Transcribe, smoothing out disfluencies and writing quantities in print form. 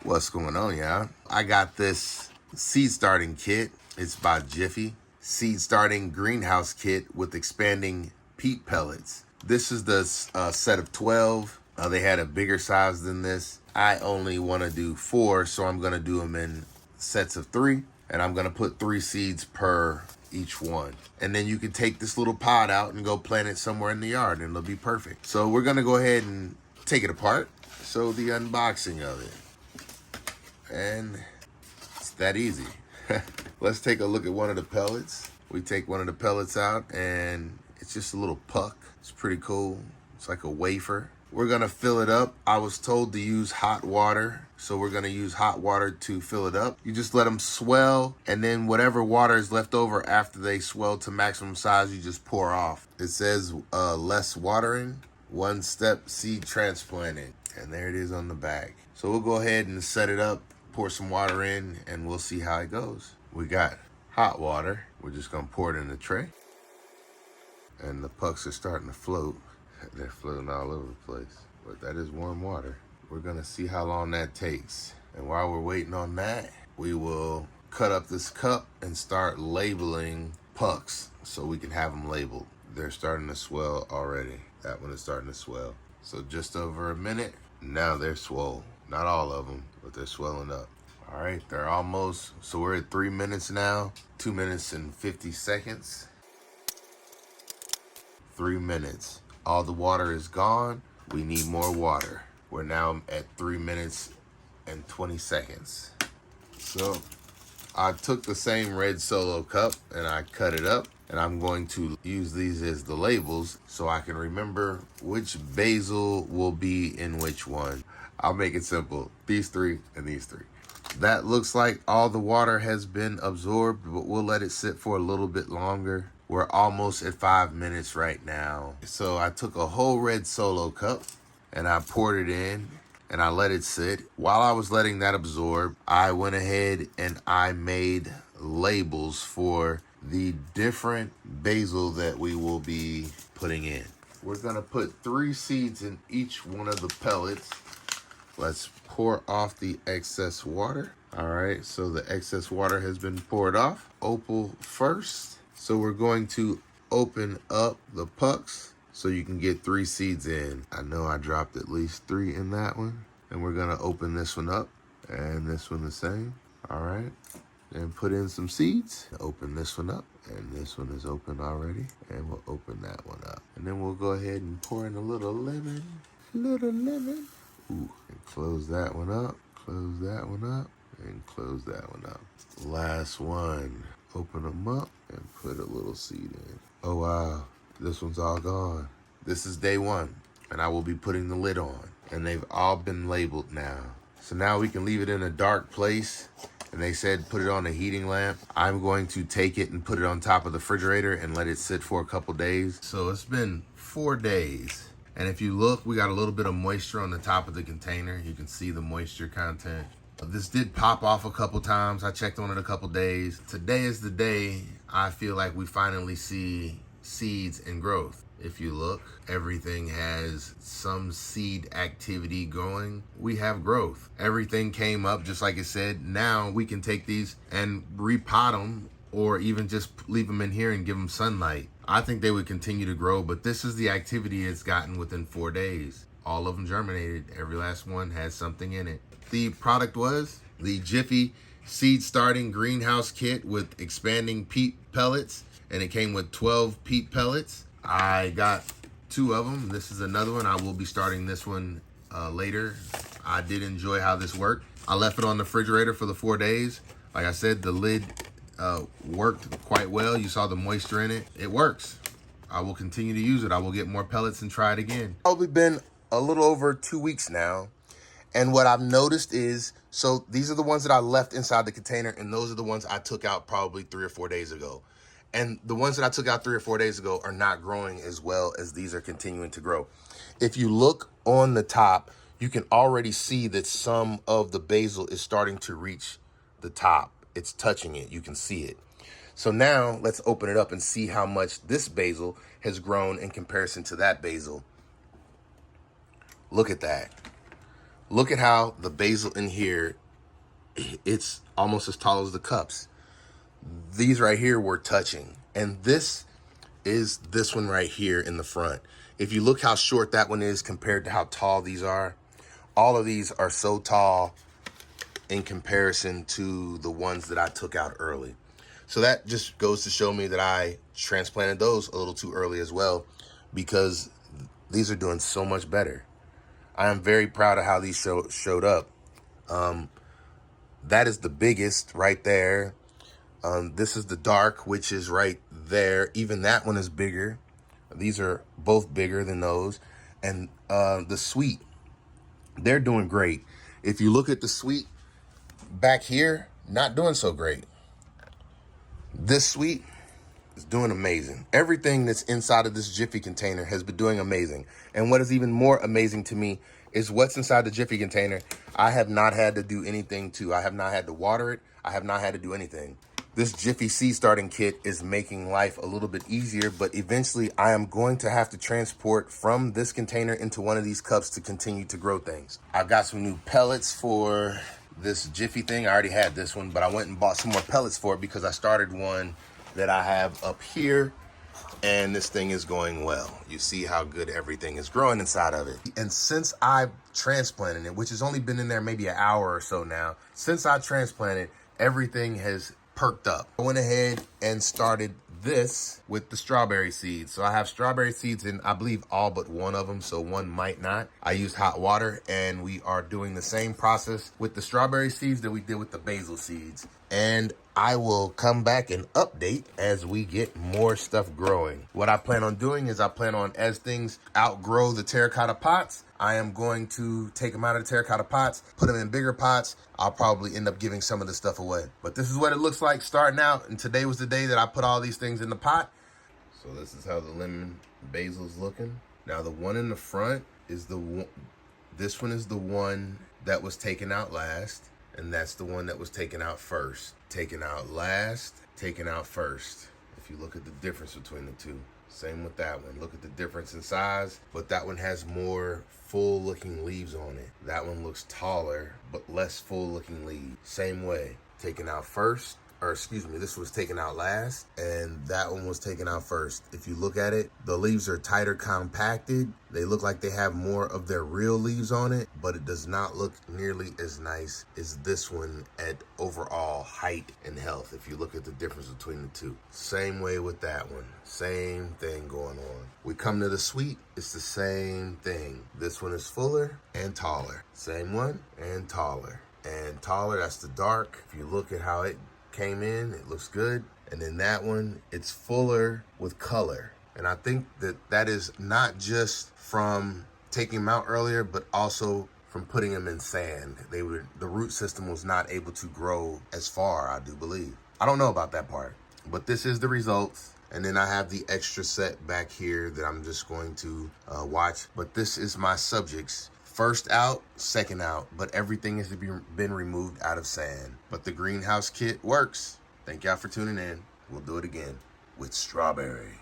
What's going on, y'all? I got this seed starting kit. It's by Jiffy. Seed starting greenhouse kit with expanding peat pellets. This is the set of 12. They had a bigger size than this. I only want to do 4, so I'm going to do them in sets of 3. And I'm going to put 3 seeds per each one. And then you can take this little pod out and go plant it somewhere in the yard and it'll be perfect. So we're going to go ahead and take it apart. Show the unboxing of it. And it's that easy. Let's take a look at one of the pellets. We take one of the pellets out and it's just a little puck. It's pretty cool. It's like a wafer. We're gonna fill it up. I was told to use hot water, so we're gonna use hot water to fill it up. You just let them swell, and then whatever water is left over after they swell to maximum size, you just pour off. It says less watering, 1-step seed transplanting, and there it is on the back. So we'll go ahead and set it up, pour some water in, and we'll see how it goes. We got hot water. We're just gonna pour it in the tray, and the pucks are starting to float. They're floating all over the place, but that is warm water. We're gonna see how long that takes. And while we're waiting on that, we will cut up this cup and start labeling pucks so we can have them labeled. They're starting to swell already. That one is starting to swell. So just over a minute, now they're swole. Not all of them, but they're swelling up. All right, they're almost, so we're at 3 minutes now, 2 minutes and 50 seconds. 3 minutes. All the water is gone. We need more water. We're now at 3 minutes and 20 seconds. So I took the same red Solo cup and I cut it up, and I'm going to use these as the labels so I can remember which basil will be in which one. I'll make it simple. These 3 and these 3. That looks like all the water has been absorbed, but we'll let it sit for a little bit longer. We're almost at 5 minutes right now. So I took a whole red Solo cup and I poured it in and I let it sit. While I was letting that absorb, I went ahead and I made labels for the different basil that we will be putting in. We're gonna put 3 seeds in each one of the pellets. Let's pour off the excess water. All right, so the excess water has been poured off. Opal first. So we're going to open up the pucks so you can get 3 seeds in. I know I dropped at least 3 in that one. And we're gonna open this one up and this one the same. All right, and put in some seeds. Open this one up, and this one is open already. And we'll open that one up. And then we'll go ahead and pour in a little lemon. Ooh, and close that one up, close that one up, and close that one up. Last one. Open them up and put a little seed in. Oh wow, this one's all gone. This is day 1, and I will be putting the lid on, and they've all been labeled now. So now we can leave it in a dark place, and they said put it on a heating lamp. I'm going to take it and put it on top of the refrigerator and let it sit for a couple days. So it's been 4 days. And if you look, we got a little bit of moisture on the top of the container. You can see the moisture content. This did pop off a couple times. I checked on it a couple days. Today is the day I feel like we finally see seeds and growth. If you look, everything has some seed activity going. We have growth. Everything came up just like it said. Now we can take these and repot them, or even just leave them in here and give them sunlight. I think they would continue to grow, but this is the activity it's gotten within 4 days. All of them germinated. Every last one has something in it. The product was the Jiffy Seed Starting Greenhouse Kit with expanding peat pellets, and it came with 12 peat pellets. I got 2 of them. This is another one. I will be starting this one later. I did enjoy how this worked. I left it on the refrigerator for the 4 days. Like I said, the lid worked quite well. You saw the moisture in it. It works. I will continue to use it. I will get more pellets and try it again. Probably been a little over 2 weeks now. And what I've noticed is, so these are the ones that I left inside the container, and those are the ones I took out probably 3 or 4 days ago. And the ones that I took out 3 or 4 days ago are not growing as well as these are continuing to grow. If you look on the top, you can already see that some of the basil is starting to reach the top. It's touching it. You can see it. So now let's open it up and see how much this basil has grown in comparison to that basil. Look at that. Look at how the basil in here, it's almost as tall as the cups. These right here were touching. And this is this one right here in the front. If you look how short that one is compared to how tall these are, all of these are so tall in comparison to the ones that I took out early. So that just goes to show me that I transplanted those a little too early as well, because these are doing so much better. I am very proud of how these showed up. That is the biggest right there. This is the dark, which is right there. Even that one is bigger. These are both bigger than those. And the sweet, they're doing great. If you look at the sweet back here, not doing so great. This sweet is doing amazing. Everything that's inside of this Jiffy container has been doing amazing. And what is even more amazing to me is what's inside the Jiffy container. I have not had to do anything to. I have not had to water it. I have not had to do anything. This Jiffy seed starting kit is making life a little bit easier, but eventually I am going to have to transport from this container into one of these cups to continue to grow things. I've got some new pellets for this Jiffy thing. I already had this one, but I went and bought some more pellets for it because I started one that I have up here, and this thing is going well. You see how good everything is growing inside of it. And since I transplanted it, which has only been in there maybe an hour or so now, since I transplanted, everything has perked up. I went ahead and started this with the strawberry seeds. So I have strawberry seeds in, I believe, all but one of them, so one might not. I used hot water, and we are doing the same process with the strawberry seeds that we did with the basil seeds. And I will come back and update as we get more stuff growing. What I plan on doing is I plan on, as things outgrow the terracotta pots, I am going to take them out of the terracotta pots, put them in bigger pots. I'll probably end up giving some of the stuff away. But this is what it looks like starting out. And today was the day that I put all these things in the pot. So this is how the lemon basil's looking. Now the one in the front is the one, this one is the one that was taken out last. And that's the one that was taken out first. Taken out last, taken out first. If you look at the difference between the two. Same with that one. Look at the difference in size, but that one has more full looking leaves on it. That one looks taller, but less full looking leaves. Same way, taken out first, or excuse me, this was taken out last, and that one was taken out first. If you look at it, the leaves are tighter compacted. They look like they have more of their real leaves on it, but it does not look nearly as nice as this one at overall height and health, if you look at the difference between the two. Same way with that one. Same thing going on. We come to the sweet, it's the same thing. This one is fuller and taller. Same one and taller. And taller, that's the dark. If you look at how it came in, it looks good. And then that one, it's fuller with color. And I think that that is not just from taking them out earlier, but also from putting them in sand. The root system was not able to grow as far, I do believe. I don't know about that part, but this is the results. And then I have the extra set back here that I'm just going to watch. But this is my subjects. First out, second out, but everything has been removed out of sand. But the greenhouse kit works. Thank y'all for tuning in. We'll do it again with strawberry.